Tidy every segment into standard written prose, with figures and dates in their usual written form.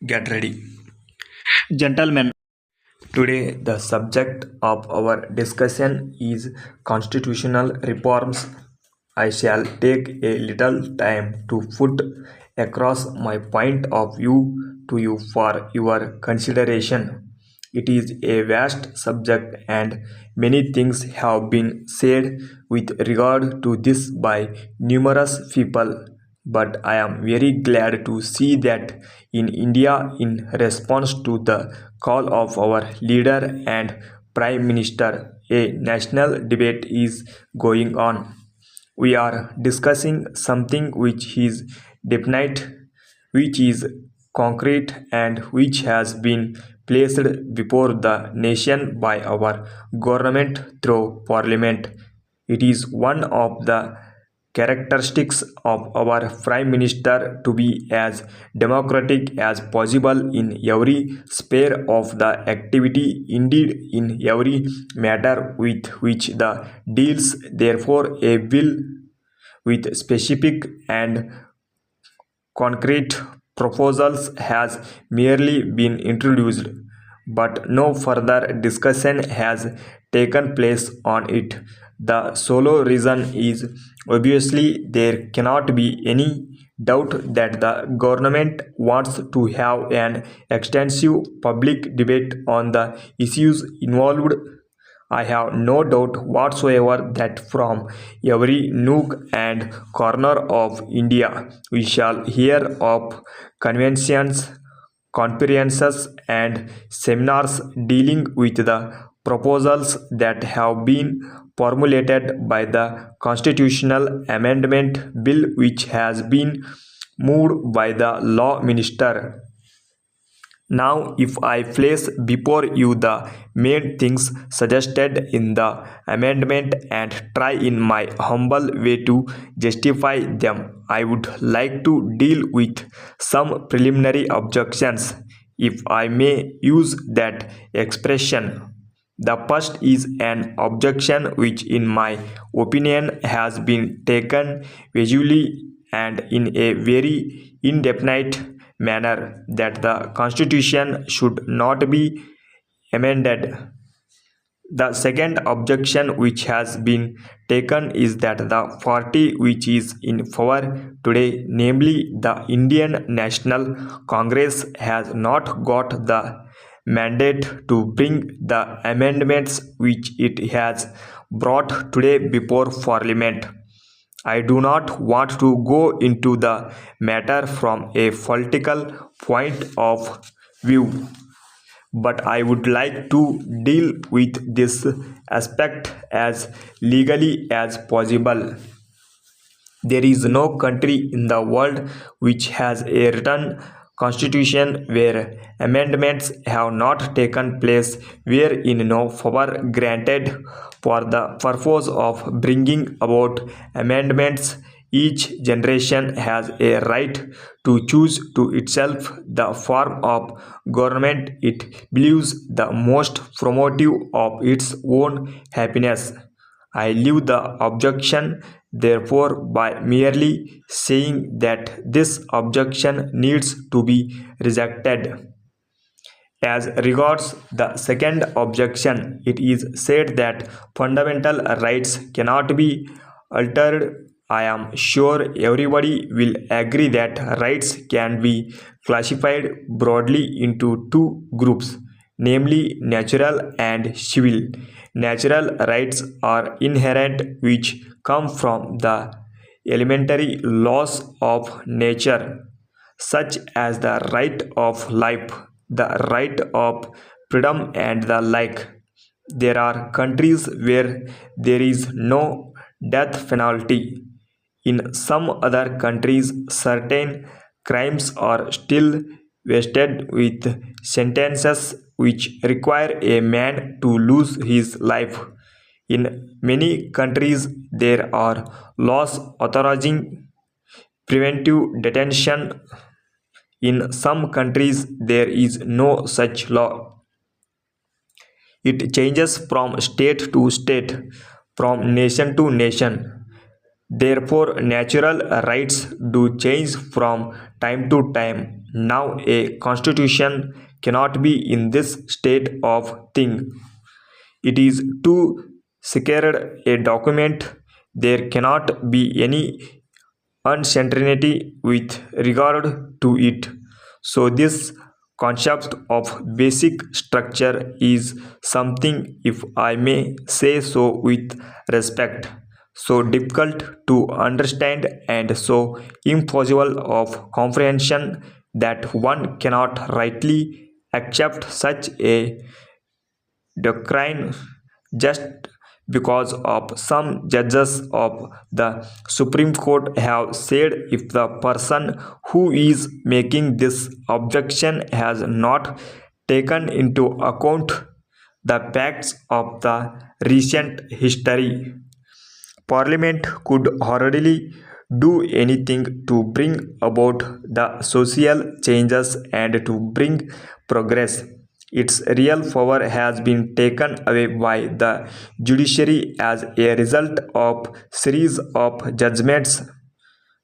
Get ready. Gentlemen, today the subject of our discussion is constitutional reforms. I shall take a little time to put across my point of view to you for your consideration. It is a vast subject, and many things have been said with regard to this by numerous people. But I am very glad to see that in India, in response to the call of our leader and Prime Minister, a national debate is going on. We are discussing something which is definite, which is concrete, and which has been placed before the nation by our government through parliament. It is one of the characteristics of our prime minister to be as democratic as possible in every sphere of the activity, indeed in every matter with which the deals. Therefore a bill with specific and concrete proposals has merely been introduced, but no further discussion has taken place on it. The sole reason is obviously there cannot be any doubt that the government wants to have an extensive public debate on the issues involved. I have no doubt whatsoever that from every nook and corner of India we shall hear of conventions, conferences, and seminars dealing with the proposals that have been formulated by the constitutional amendment bill which has been moved by the law minister. Now, if I place before you the main things suggested in the amendment and try in my humble way to justify them, I would like to deal with some preliminary objections, if I may use that expression. The first is an objection which, in my opinion, has been taken visually and in a very indefinite manner, that the Constitution should not be amended. The second objection which has been taken is that the party which is in power today, namely the Indian National Congress, has not got the mandate to bring the amendments which it has brought today before Parliament. I do not want to go into the matter from a political point of view, but I would like to deal with this aspect as legally as possible. There is no country in the world which has a written constitution where amendments have not taken place, wherein no power granted for the purpose of bringing about amendments. Each generation has a right to choose to itself the form of government it believes the most promotive of its own happiness. I leave the objection, therefore, by merely saying that this objection needs to be rejected. As regards the second objection, it is said that fundamental rights cannot be altered. I am sure everybody will agree that rights can be classified broadly into two groups, namely natural and civil. Natural rights are inherent, which come from the elementary laws of nature, such as the right of life, the right of freedom, and the like. There are countries where there is no death penalty. In some other countries, certain crimes are still vested with sentences which require a man to lose his life. In many countries, there are laws authorizing preventive detention. In some countries, there is no such law. It changes from state to state, from nation to nation. Therefore, natural rights do change from time to time. Now a constitution cannot be in this state of thing. It is too sacred a document. There cannot be any uncertainty with regard to it. So this concept of basic structure is something, if I may say so with respect, so difficult to understand and so impossible of comprehension that one cannot rightly accept such a doctrine just because of some judges of the Supreme Court have said if the person who is making this objection has not taken into account the facts of the recent history, Parliament could hardly do anything to bring about the social changes and to bring progress. Its real power has been taken away by the judiciary as a result of series of judgments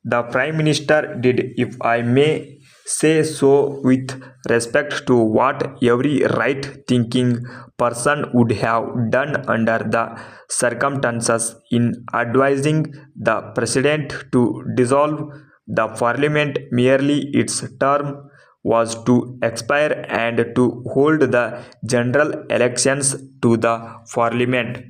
the Prime Minister did, if I may say so with respect to what every right thinking person would have done under the circumstances in advising the President to dissolve the Parliament merely its term was to expire and to hold the general elections to the Parliament.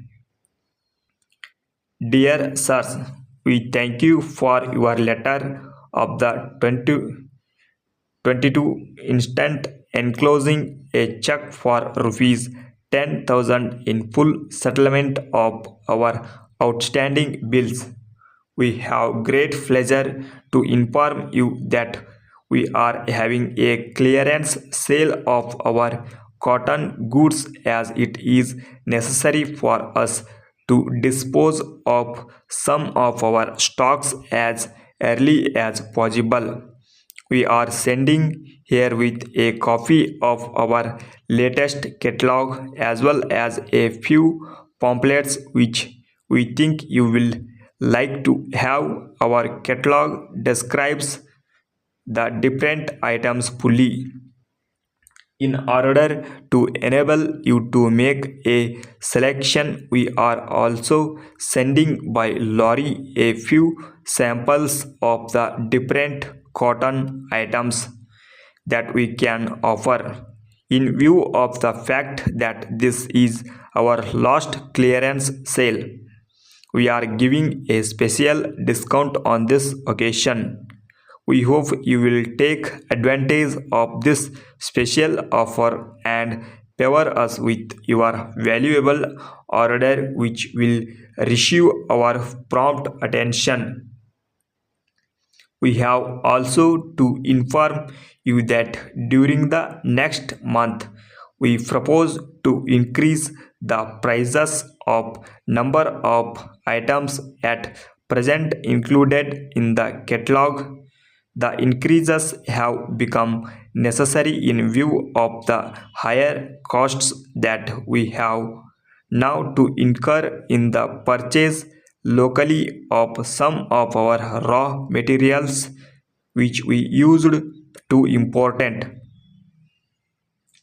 Dear sirs, we thank you for your letter of the 2022 instant enclosing a check for rupees 10,000 in full settlement of our outstanding bills. We have great pleasure to inform you that we are having a clearance sale of our cotton goods as it is necessary for us to dispose of some of our stocks as early as possible. We are sending here with a copy of our latest catalog as well as a few pamphlets which we think you will like to have. Our catalog describes the different items fully in order to enable you to make a selection. We are also sending by lorry a few samples of the different cotton items that we can offer. In view of the fact that this is our last clearance sale, we are giving a special discount on this occasion. We hope you will take advantage of this special offer and favor us with your valuable order, which will receive our prompt attention. We have also to inform you that during the next month, we propose to increase the prices of number of items at present included in the catalog. The increases have become necessary in view of the higher costs that we have now to incur in the purchase locally of some of our raw materials which we used to important.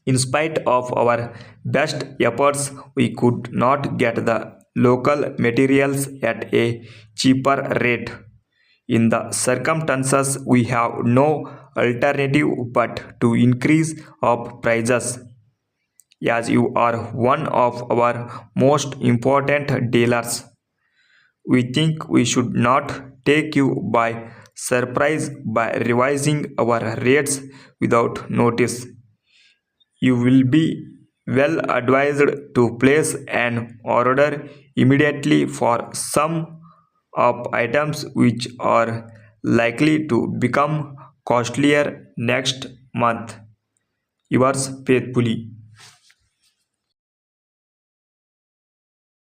In spite of our best efforts, we could not get the local materials at a cheaper rate. In the circumstances, we have no alternative but to increase of prices. As you are one of our most important dealers, we think we should not take you by surprise by revising our rates without notice. You will be well advised to place an order immediately for some of items which are likely to become costlier next month. Yours faithfully.